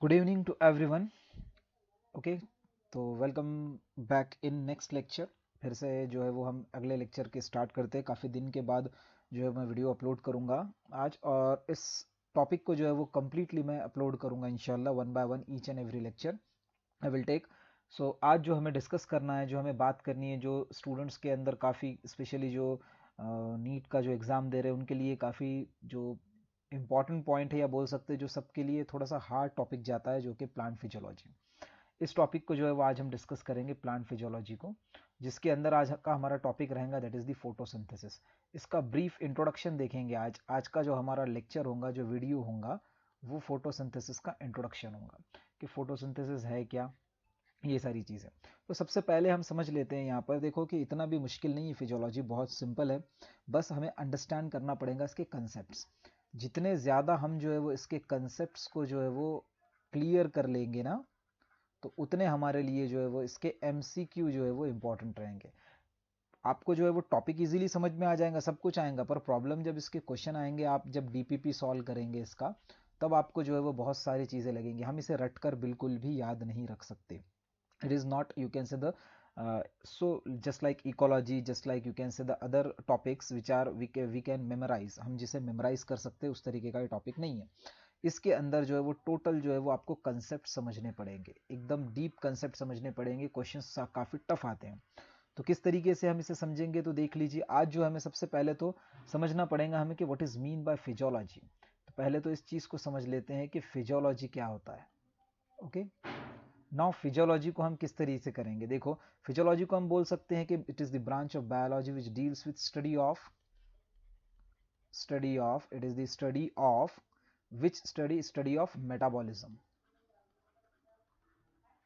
Good evening to everyone. Okay, तो welcome back in next lecture. फिर से जो है वो हम अगले लेक्चर के स्टार्ट करते हैं। काफ़ी दिन के बाद जो है मैं वीडियो अपलोड करूँगा आज, और इस टॉपिक को जो है वो कम्प्लीटली मैं अपलोड करूँगा इंशाल्लाह, one by one each and every lecture I will take. So आज जो हमें डिस्कस करना है, जो हमें बात करनी है, जो स्टूडेंट्स के अंदर काफ़ी स्पेशली जो नीट का जो एग्ज़ाम दे रहे हैं उनके लिए काफ़ी जो इम्पॉर्टेंट पॉइंट है, या बोल सकते हैं जो सबके लिए थोड़ा सा हार्ड टॉपिक जाता है, जो कि प्लांट फिजियोलॉजी। इस टॉपिक को जो है वो आज हम डिस्कस करेंगे, प्लांट फिजियोलॉजी को, जिसके अंदर आज का हमारा टॉपिक रहेगा दैट इज़ द फोटोसिंथेसिस। इसका ब्रीफ इंट्रोडक्शन देखेंगे आज। आज का जो हमारा लेक्चर होगा, जो वीडियो होगा, वो फोटोसिंथेसिस का इंट्रोडक्शन होगा कि फोटोसिंथेसिस है क्या, ये सारी चीज़ें। तो सबसे पहले हम समझ लेते हैं। यहाँ पर देखो कि इतना भी मुश्किल नहीं है, फिजियोलॉजी बहुत सिंपल है। बस हमें अंडरस्टैंड करना पड़ेगा इसके कंसेप्ट्स। जितने ज़्यादा हम जो है वो इसके कंसेप्ट्स को जो है वो क्लियर कर लेंगे ना, तो उतने हमारे लिए जो है वो इसके एमसीक्यू जो है वो इम्पोर्टेंट रहेंगे। आपको जो है वो टॉपिक इजीली समझ में आ जाएगा, सब कुछ आएगा, पर प्रॉब्लम जब इसके क्वेश्चन आएंगे, आप जब डीपीपी सॉल्व करेंगे इसका, तब आपको जो है वो बहुत सारी चीज़ें लगेंगी। हम इसे रट कर बिल्कुल भी याद नहीं रख सकते। It is not, you can say, the so just like ecology, just like you can say the other topics which are we can memorize, हम जिसे memorize कर सकते हैं उस तरीके का ये टॉपिक नहीं है। इसके अंदर जो है वो टोटल जो है वो आपको कंसेप्ट समझने पड़ेंगे, एकदम डीप कंसेप्ट समझने पड़ेंगे। क्वेश्चंस काफ़ी टफ आते हैं, तो किस तरीके से हम इसे समझेंगे, तो देख लीजिए। आज जो हमें सबसे पहले तो समझना पड़ेगा हमें कि what is mean by physiology. तो पहले तो इस चीज़ को समझ लेते हैं कि फिजियोलॉजी क्या होता है। ओके, नाउ फिजियोलॉजी को हम किस तरीके से करेंगे। देखो, फिजियोलॉजी को हम बोल सकते हैं कि it is the branch of biology which deals with study of it is the study of which study of metabolism.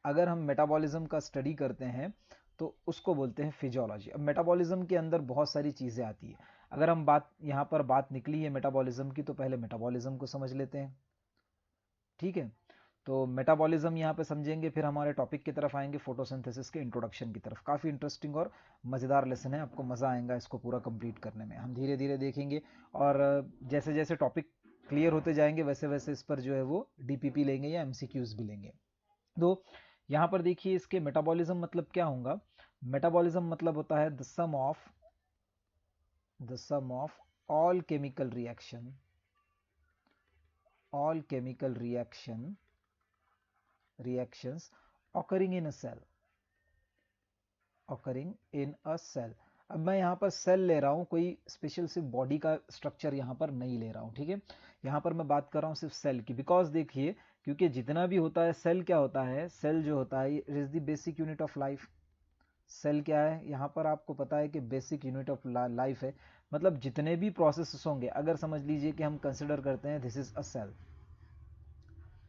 अगर हम मेटाबॉलिज्म का स्टडी करते हैं तो उसको बोलते हैं फिजियोलॉजी। अब मेटाबॉलिज्म के अंदर बहुत सारी चीज़ें आती है। अगर हम बात यहाँ पर बात निकली है मेटाबॉलिज्म की, तो पहले मेटाबॉलिज्म को समझ लेते हैं। ठीक है, तो मेटाबॉलिज्म यहाँ पे समझेंगे, फिर हमारे टॉपिक की तरफ आएंगे, फोटोसिंथेसिस के इंट्रोडक्शन की तरफ। काफ़ी इंटरेस्टिंग और मज़ेदार लेसन है, आपको मज़ा आएगा इसको पूरा कंप्लीट करने में। हम धीरे धीरे देखेंगे, और जैसे जैसे टॉपिक क्लियर होते जाएंगे वैसे वैसे इस पर जो है वो डीपीपी लेंगे या एमसीक्यूज भी लेंगे। तो यहाँ पर देखिए, इसके मेटाबॉलिज्म मतलब क्या होगा। मेटाबॉलिज्म मतलब होता है the sum of all chemical reaction all chemical reactions occurring in a cell अब मैं यहाँ पर सेल ले रहा हूँ, कोई स्पेशल सिर्फ बॉडी का स्ट्रक्चर यहाँ पर नहीं ले रहा हूँ। ठीक है, यहाँ पर मैं बात कर रहा हूँ सिर्फ सेल की, बिकॉज देखिए, क्योंकि जितना भी होता है सेल क्या होता है, सेल जो होता है it is the basic unit of life. Cell क्या है, यहाँ पर आपको पता है कि बेसिक यूनिट ऑफ लाइफ है। मतलब जितने भी प्रोसेस होंगे, अगर समझ लीजिए कि हम कंसिडर करते हैं दिस इज अ सेल,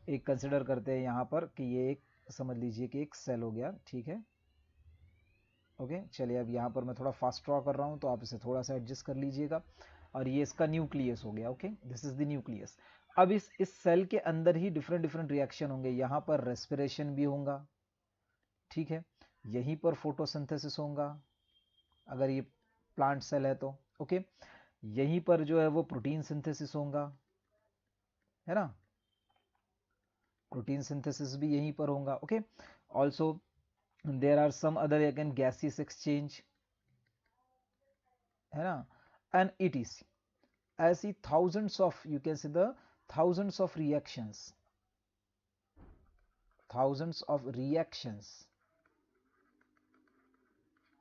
एक कंसिडर करते हैं यहाँ पर कि ये एक, समझ लीजिए कि एक सेल हो गया। ठीक है, ओके, चलिए अब यहाँ पर मैं थोड़ा फास्ट ड्रॉ कर रहा हूँ, तो आप इसे थोड़ा सा एडजस्ट कर लीजिएगा। और ये इसका न्यूक्लियस हो गया। Okay, this is the nucleus. अब इस सेल के अंदर ही डिफरेंट डिफरेंट रिएक्शन होंगे। यहाँ पर रेस्पिरेशन भी होगा, ठीक है, यहीं पर फोटोसिंथेसिस होगा अगर ये प्लांट सेल है तो। ओके, यहीं पर जो है वो प्रोटीन सिंथेसिस होगा, है ना, प्रोटीन सिंथेसिस भी यहीं पर होगा। Okay, also there are some other again gaseous exchange, है ना, एंड इट इज ऐसी thousands of, you can say the thousands of reactions.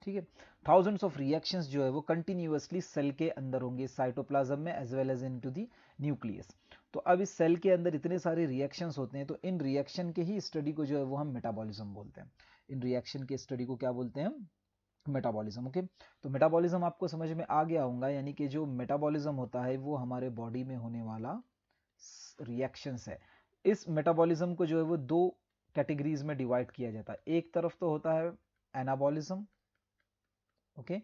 ठीक है, थाउजेंड्स ऑफ रिएक्शंस जो है वो कंटिन्यूअसली सेल के अंदर होंगे, साइटोप्लाज्म में as well as into the nucleus. तो अब इस सेल के अंदर इतने सारे रिएक्शंस होते हैं, तो इन रिएक्शन के ही स्टडी को जो है वो हम मेटाबॉलिज्म बोलते हैं। इन रिएक्शन के स्टडी को क्या बोलते हैं, मेटाबॉलिज्म। ओके, तो मेटाबॉलिज्म आपको समझ में आ गया होगा, यानी कि जो मेटाबॉलिज्म होता है वो हमारे बॉडी में होने वाला रिएक्शंस है। इस मेटाबॉलिज्म को जो है वो दो कैटेगरीज में डिवाइड किया जाता है। एक तरफ तो होता है anabolism, okay,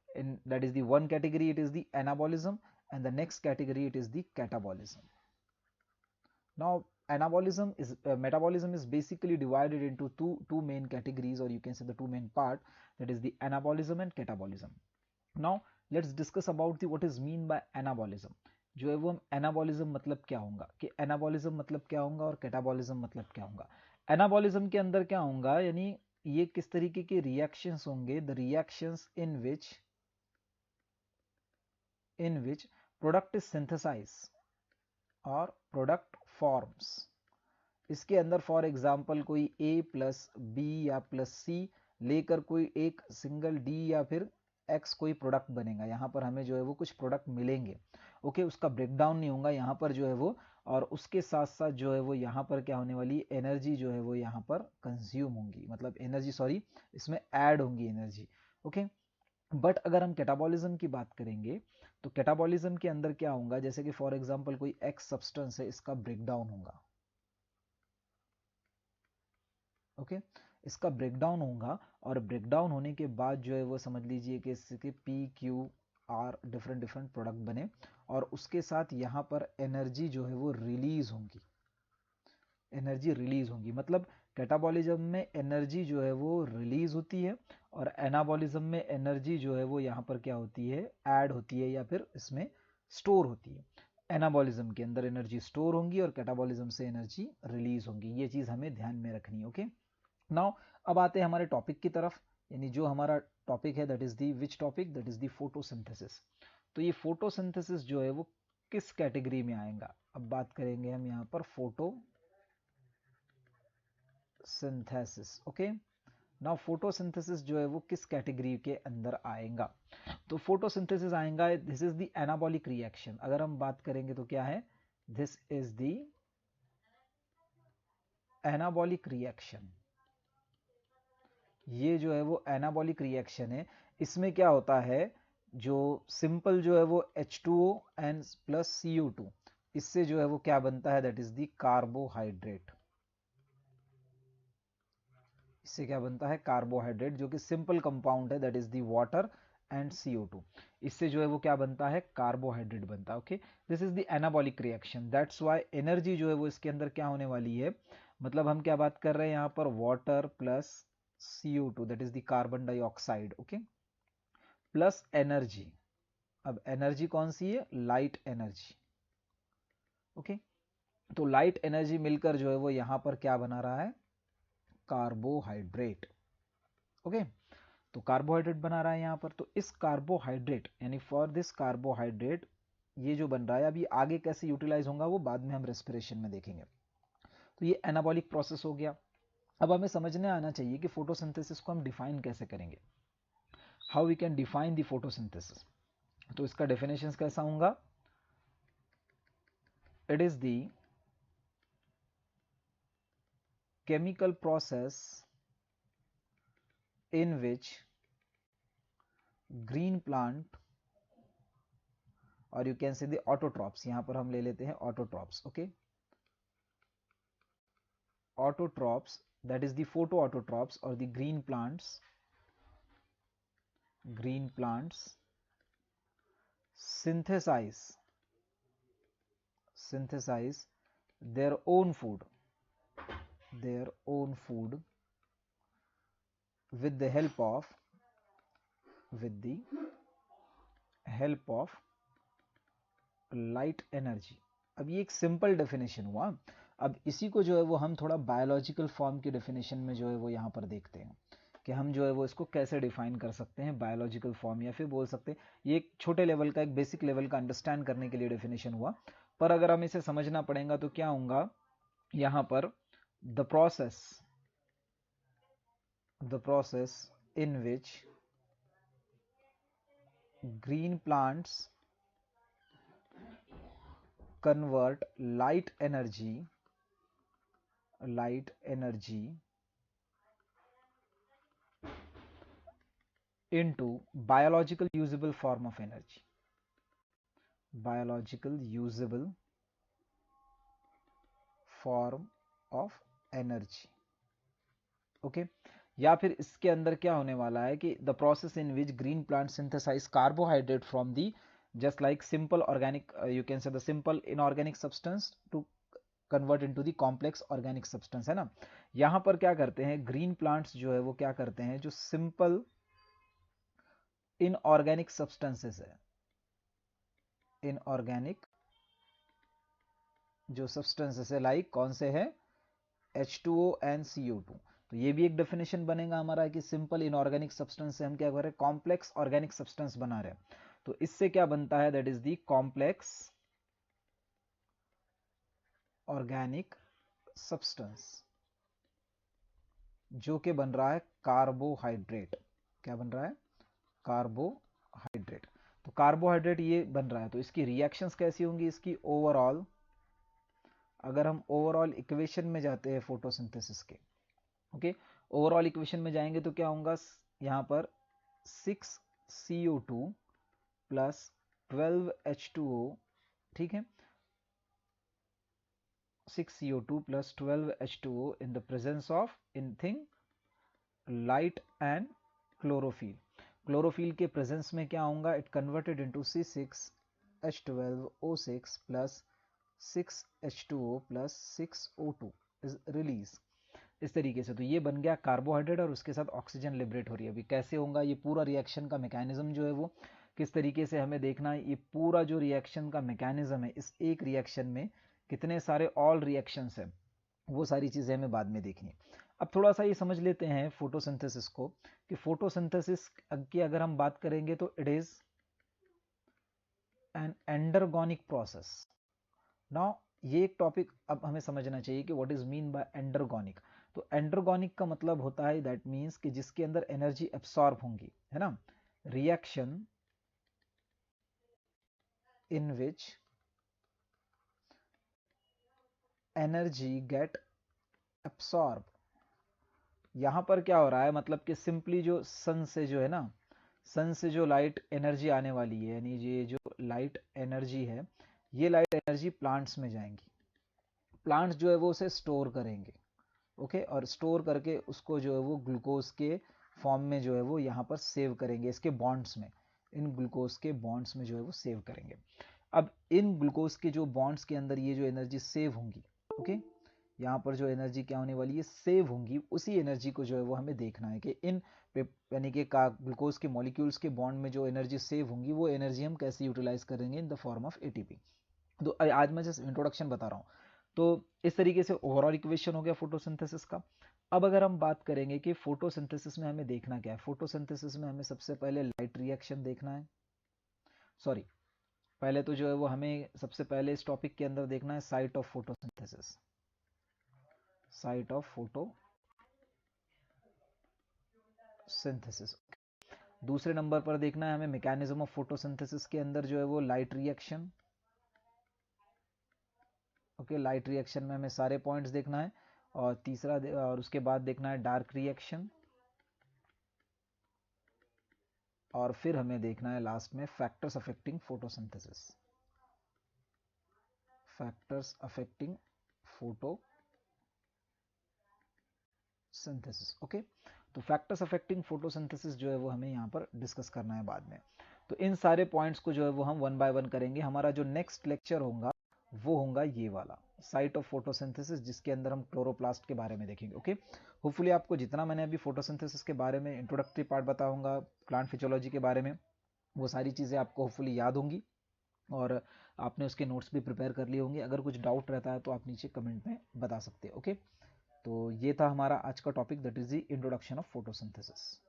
and that is the one category, it is the anabolism, and the next category it is the catabolism. Now metabolism is basically divided into two main categories, or you can say the two main part, that is the anabolism and catabolism. Now let's discuss about the what is mean by anabolism. जो है वो हम anabolism मतलब क्या होगा, कि anabolism मतलब क्या होगा और कैटाबॉलिज्म मतलब क्या होगा। एनाबॉलिज्म के अंदर क्या होगा, यानी ये किस तरीके के रिएक्शंस होंगे, the reactions in which product is synthesize और प्रोडक्ट फॉर्म्स। इसके अंदर फॉर एग्जाम्पल कोई A प्लस बी या प्लस सी लेकर कोई एक सिंगल D या फिर X कोई प्रोडक्ट बनेगा, यहाँ पर हमें जो है वो कुछ प्रोडक्ट मिलेंगे। ओके, उसका ब्रेकडाउन नहीं होगा यहाँ पर जो है वो, और उसके साथ साथ जो है वो यहाँ पर क्या होने वाली एनर्जी जो है वो यहाँ पर कंज्यूम होंगी, मतलब एनर्जी सॉरी इसमें ऐड होंगी एनर्जी। ओके, बट अगर हम कैटाबॉलिज्म की बात करेंगे तो कैटाबॉलिज्म के अंदर क्या होगा, जैसे कि फॉर एग्जाम्पल कोई X सब्सटेंस है, इसका ब्रेकडाउन होगा। ओके, इसका ब्रेकडाउन होगा और ब्रेकडाउन होने के बाद जो है वो समझ लीजिए कि इसके PQR डिफरेंट डिफरेंट प्रोडक्ट बने, और उसके साथ यहाँ पर एनर्जी जो है वो रिलीज होंगी, एनर्जी रिलीज होंगी। मतलब कैटाबॉलिज्म में एनर्जी जो है वो रिलीज होती है और एनाबॉलिज्म में एनर्जी जो है वो यहाँ पर क्या होती है, ऐड होती है या फिर इसमें स्टोर होती है। एनाबॉलिज्म के अंदर एनर्जी स्टोर होंगी और कैटाबॉलिज्म से एनर्जी रिलीज होंगी, ये चीज़ हमें ध्यान में रखनी है। ओके, नाउ अब आते हैं हमारे टॉपिक की तरफ, यानी जो हमारा टॉपिक है that is the which topic, that is the photosynthesis. तो ये फोटोसिंथेसिस जो है वो किस कैटेगरी में आएगा, अब बात करेंगे हम यहाँ पर फोटोसिंथेसिस। ओके, नाउ फोटोसिंथेसिस जो है वो किस कैटेगरी के अंदर आएगा, तो फोटोसिंथेसिस आएगा, this is the anabolic reaction. अगर हम बात करेंगे तो क्या है, this is the anabolic reaction. ये जो है वो एनाबॉलिक रिएक्शन है। इसमें क्या होता है, जो सिंपल जो है वो H2O एंड प्लस CO2, इससे जो है वो क्या बनता है, दैट इज दी कार्बोहाइड्रेट। इससे क्या बनता है, कार्बोहाइड्रेट, जो कि सिंपल कंपाउंड है, that is the water and CO2। इससे जो है वो क्या बनता है, कार्बोहाइड्रेट बनता है। Okay, this is the anabolic reaction, that's why energy जो है वो इसके अंदर क्या होने वाली है, मतलब हम क्या बात कर रहे हैं यहाँ पर, water plus CO2 that is the carbon dioxide. Okay, plus energy. अब एनर्जी कौन सी है, लाइट एनर्जी। ओके, तो लाइट एनर्जी मिलकर जो है वो यहां पर क्या बना रहा है, कार्बोहाइड्रेट। ओके, तो कार्बोहाइड्रेट बना रहा है यहां पर। तो इस कार्बोहाइड्रेट यानी फॉर दिस कार्बोहाइड्रेट ये जो बन रहा है, अभी आगे कैसे यूटिलाइज होगा वो बाद में हम रेस्पिरेशन में देखेंगे। तो ये एनाबॉलिक प्रोसेस हो गया। अब हमें समझने आना चाहिए कि फोटोसिंथेसिस को हम डिफाइन कैसे करेंगे, how we can define the photosynthesis. तो इसका डेफिनेशन कैसा होगा, it is the chemical process in which green plant, or you can say the autotrophs, यहां पर हम ले लेते हैं autotrophs। okay, autotrophs that is the photoautotrophs or the green plants synthesize their own food with the help of light energy. अब ये एक simple definition हुआ। अब इसी को जो है वो हम थोड़ा बायोलॉजिकल फॉर्म की डेफिनेशन में जो है वो यहाँ पर देखते हैं कि हम जो है वो इसको कैसे डिफाइन कर सकते हैं बायोलॉजिकल फॉर्म, या फिर बोल सकते हैं ये एक छोटे लेवल का, एक बेसिक लेवल का अंडरस्टैंड करने के लिए डेफिनेशन हुआ। पर अगर हम इसे समझना पड़ेगा तो क्या होगा यहाँ पर, the process in which green plants convert light energy into biological usable form of energy, okay. या फिर इसके अंदर क्या होने वाला है कि the process in which green plant synthesize carbohydrate from the just like simple organic, you can say the simple inorganic substance to convert into the complex organic substance, है ना। यहां पर क्या करते हैं ग्रीन प्लांट्स जो है वो क्या करते हैं, जो सिंपल इनऑर्गेनिक सब्सटेंसेस है, इनऑर्गेनिक जो सब्सटेंसेस है लाइक कौन से है, H2O एंड CO2। तो ये भी एक डेफिनेशन बनेगा हमारा कि सिंपल इनऑर्गेनिक सब्सटेंस से हम क्या कर रहे हैं, कॉम्प्लेक्स ऑर्गेनिक सब्सटेंस बना रहे हैं। तो इससे क्या बनता है, that is the complex organic substance, जो कि बन रहा है कार्बोहाइड्रेट। क्या बन रहा है, कार्बोहाइड्रेट। तो कार्बोहाइड्रेट ये बन रहा है, तो इसकी रिएक्शंस कैसी होंगी, इसकी ओवरऑल, अगर हम ओवरऑल इक्वेशन में जाते हैं फोटोसिंथेसिस के, ओके, ओवरऑल इक्वेशन में जाएंगे तो क्या होगा, यहाँ पर 6CO2 प्लस 12H2O, ठीक है, 6CO2 plus 12H2O in the presence of anything light and chlorophyll। Chlorophyll के प्रेजेंस में क्या होगा, it converted into C6H12O6 plus 6H2O plus 6O2 is release. इस तरीके से तो ये बन गया कार्बोहाइड्रेट और उसके साथ ऑक्सीजन लिबरेट हो रही है। अभी कैसे होगा ये पूरा रिएक्शन का मैकेनिज्म जो है वो किस तरीके से हमें देखना है, ये पूरा जो रिएक्शन का मैकेनिज्म है, इस एक रिएक्शन में कितने सारे ऑल रिएक्शंस हैं, वो सारी चीजें हमें बाद में देखनी है। अब थोड़ा सा ये समझ लेते हैं फोटोसिंथेसिस को, कि फोटोसिंथेसिस की अगर हम बात करेंगे तो it is an endergonic process. Now ये एक टॉपिक अब हमें समझना चाहिए कि what is mean by endergonic. तो एंडरगोनिक का मतलब होता है दैट मीन्स कि जिसके अंदर एनर्जी एब्सॉर्ब होंगी, है ना, reaction in which energy get absorb. यहां पर क्या हो रहा है, मतलब कि सिंपली जो सन से जो है ना, सन से जो लाइट एनर्जी आने वाली है, यानी ये जो लाइट एनर्जी है, ये लाइट एनर्जी प्लांट्स में जाएंगी, प्लांट्स जो है वो उसे स्टोर करेंगे, ओके, और स्टोर करके उसको जो है वो ग्लूकोज के फॉर्म में जो है वो यहाँ पर सेव करेंगे, इसके बॉन्ड्स में, इन ग्लूकोज के बॉन्ड्स में जो है वो सेव करेंगे। अब इन ग्लूकोज के जो बॉन्ड्स के अंदर ये जो एनर्जी सेव होंगी, ओके, यहाँ पर जो एनर्जी क्या होने वाली है, सेव होंगी, उसी एनर्जी को जो है वो हमें देखना है कि इन यानी कि ग्लूकोज के मॉलिक्यूल्स के बॉन्ड में जो एनर्जी सेव होंगी वो एनर्जी हम कैसे यूटिलाइज करेंगे in the form of ATP. तो आज मैं जस्ट इंट्रोडक्शन बता रहा हूँ। तो इस तरीके से ओवरऑल इक्वेशन हो गया फोटोसिंथेसिस का। अब अगर हम बात करेंगे कि फोटोसिंथेसिस में हमें देखना क्या है, फोटोसिंथेसिस में हमें सबसे पहले लाइट रिएक्शन देखना है, सॉरी, पहले तो जो है वो हमें सबसे पहले इस टॉपिक के अंदर देखना है site of photosynthesis, site of photosynthesis. दूसरे नंबर पर देखना है हमें मैकेनिज्म ऑफ फोटोसिंथेसिस के अंदर जो है वो light reaction, okay, light reaction में हमें सारे पॉइंट्स देखना है। और तीसरा और उसके बाद देखना है डार्क रिएक्शन, और फिर हमें देखना है लास्ट में factors affecting photosynthesis, factors affecting photosynthesis, okay. तो फैक्टर्स अफेक्टिंग फोटोसिंथेसिस जो है वो हमें यहाँ पर डिस्कस करना है बाद में। तो इन सारे पॉइंट्स को जो है वो हम वन बाय वन करेंगे। हमारा जो नेक्स्ट लेक्चर होगा वो होगा ये वाला, साइट ऑफ फोटोसिंथेसिस, जिसके अंदर हम क्लोरोप्लास्ट के बारे में देखेंगे, ओके। होपफुली आपको जितना मैंने अभी फोटोसिंथेसिस के बारे में इंट्रोडक्टरी पार्ट बताऊंगा, प्लांट फिजियोलॉजी के बारे में, वो सारी चीज़ें आपको होपफुली याद होंगी और आपने उसके नोट्स भी प्रिपेयर कर लिए होंगे। अगर कुछ डाउट रहता है तो आप नीचे कमेंट में बता सकते हैं, ओके। तो ये था हमारा आज का topic, that is the introduction of photosynthesis.